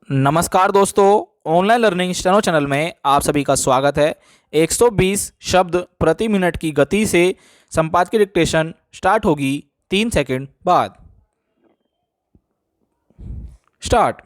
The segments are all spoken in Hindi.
नमस्कार दोस्तों, ऑनलाइन लर्निंग स्टेनो चैनल में आप सभी का स्वागत है। 120 शब्द प्रति मिनट की गति से संपादकीय डिक्टेशन स्टार्ट होगी 3 सेकंड बाद। स्टार्ट।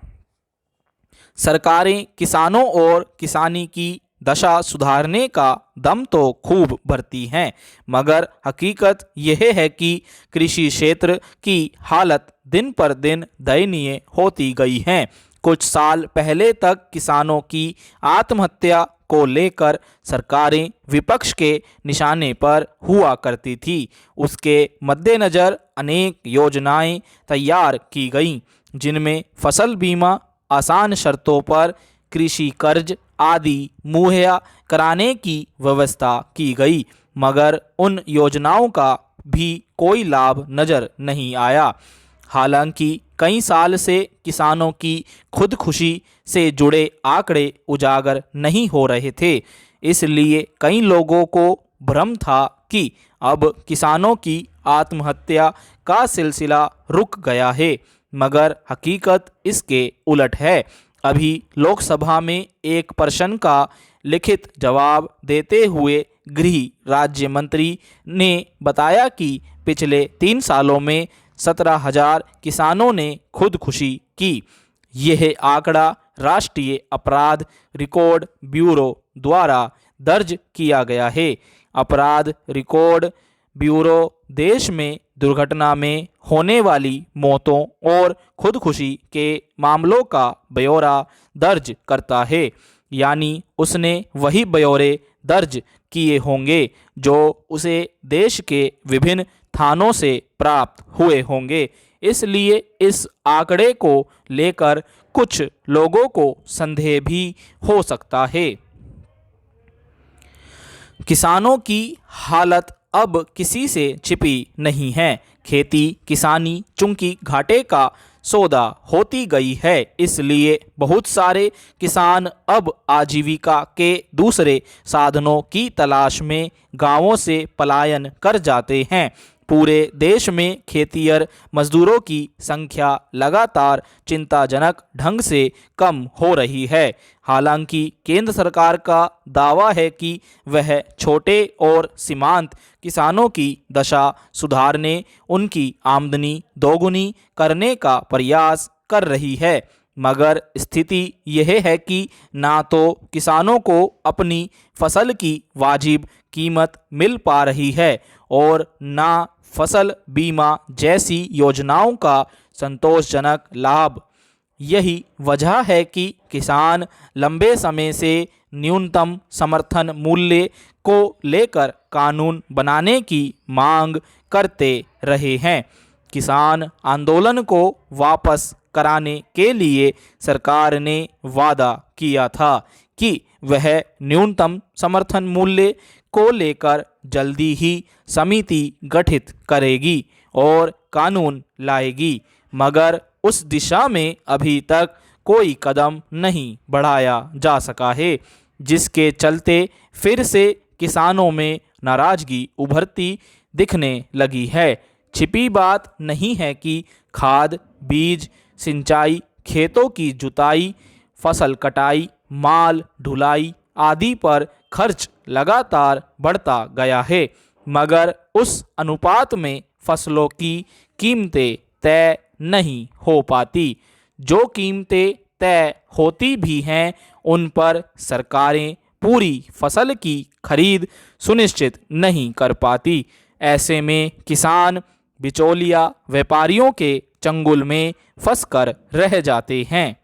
सरकारें किसानों और किसानी की दशा सुधारने का दम तो खूब भरती हैं, मगर हकीकत यह है कि कृषि क्षेत्र की हालत दिन पर दिन दयनीय होती गई है। कुछ साल पहले तक किसानों की आत्महत्या को लेकर सरकारें विपक्ष के निशाने पर हुआ करती थी। उसके मद्देनज़र अनेक योजनाएं तैयार की गईं, जिनमें फसल बीमा, आसान शर्तों पर कृषि कर्ज आदि मुहैया कराने की व्यवस्था की गई, मगर उन योजनाओं का भी कोई लाभ नज़र नहीं आया। हालांकि कई साल से किसानों की खुदकुशी से जुड़े आंकड़े उजागर नहीं हो रहे थे, इसलिए कई लोगों को भ्रम था कि अब किसानों की आत्महत्या का सिलसिला रुक गया है, मगर हकीकत इसके उलट है। अभी लोकसभा में एक प्रश्न का लिखित जवाब देते हुए गृह राज्य मंत्री ने बताया कि पिछले 3 सालों में 17,000 किसानों ने खुदकुशी की। यह आंकड़ा राष्ट्रीय अपराध रिकॉर्ड ब्यूरो द्वारा दर्ज किया गया है। अपराध रिकॉर्ड ब्यूरो देश में दुर्घटना में होने वाली मौतों और खुदकुशी के मामलों का ब्यौरा दर्ज करता है, यानी उसने वही ब्यौरे दर्ज किए होंगे जो उसे देश के विभिन्न थानों से प्राप्त हुए होंगे। इसलिए इस आंकड़े को लेकर कुछ लोगों को संदेह भी हो सकता है। किसानों की हालत अब किसी से छिपी नहीं है। खेती किसानी चूंकि घाटे का सौदा होती गई है, इसलिए बहुत सारे किसान अब आजीविका के दूसरे साधनों की तलाश में गांवों से पलायन कर जाते हैं। पूरे देश में खेतिहर मजदूरों की संख्या लगातार चिंताजनक ढंग से कम हो रही है। हालांकि केंद्र सरकार का दावा है कि वह छोटे और सीमांत किसानों की दशा सुधारने, उनकी आमदनी दोगुनी करने का प्रयास कर रही है, मगर स्थिति यह है कि ना तो किसानों को अपनी फसल की वाजिब कीमत मिल पा रही है और ना फसल बीमा जैसी योजनाओं का संतोषजनक लाभ। यही वजह है कि किसान लंबे समय से न्यूनतम समर्थन मूल्य को लेकर कानून बनाने की मांग करते रहे हैं। किसान आंदोलन को वापस कराने के लिए सरकार ने वादा किया था कि वह न्यूनतम समर्थन मूल्य को लेकर जल्दी ही समिति गठित करेगी और कानून लाएगी, मगर उस दिशा में अभी तक कोई कदम नहीं बढ़ाया जा सका है, जिसके चलते फिर से किसानों में नाराजगी उभरती दिखने लगी है। छिपी बात नहीं है कि खाद, बीज, सिंचाई, खेतों की जुताई, फसल कटाई, माल ढुलाई आदि पर खर्च लगातार बढ़ता गया है, मगर उस अनुपात में फसलों की कीमतें तय नहीं हो पाती। जो कीमतें तय होती भी हैं, उन पर सरकारें पूरी फसल की खरीद सुनिश्चित नहीं कर पाती। ऐसे में किसान बिचौलिया व्यापारियों के चंगुल में फंसकर रह जाते हैं।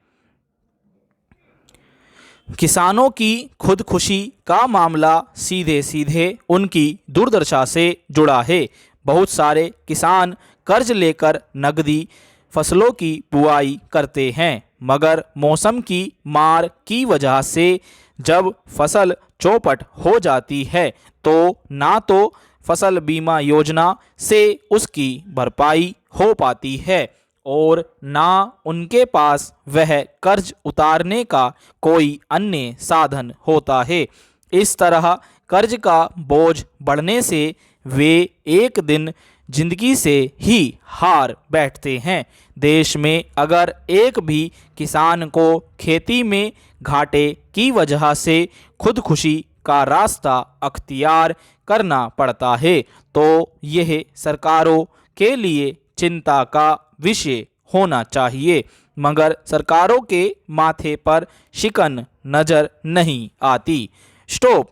किसानों की खुदकुशी का मामला सीधे सीधे उनकी दुर्दशा से जुड़ा है। बहुत सारे किसान कर्ज लेकर नकदी फसलों की बुआई करते हैं, मगर मौसम की मार की वजह से जब फसल चौपट हो जाती है तो ना तो फसल बीमा योजना से उसकी भरपाई हो पाती है और ना उनके पास वह कर्ज उतारने का कोई अन्य साधन होता है। इस तरह कर्ज का बोझ बढ़ने से वे एक दिन जिंदगी से ही हार बैठते हैं। देश में अगर एक भी किसान को खेती में घाटे की वजह से खुदकुशी का रास्ता अख्तियार करना पड़ता है तो यह सरकारों के लिए चिंता का विषय होना चाहिए, मगर सरकारों के माथे पर शिकन नज़र नहीं आती। स्टॉप।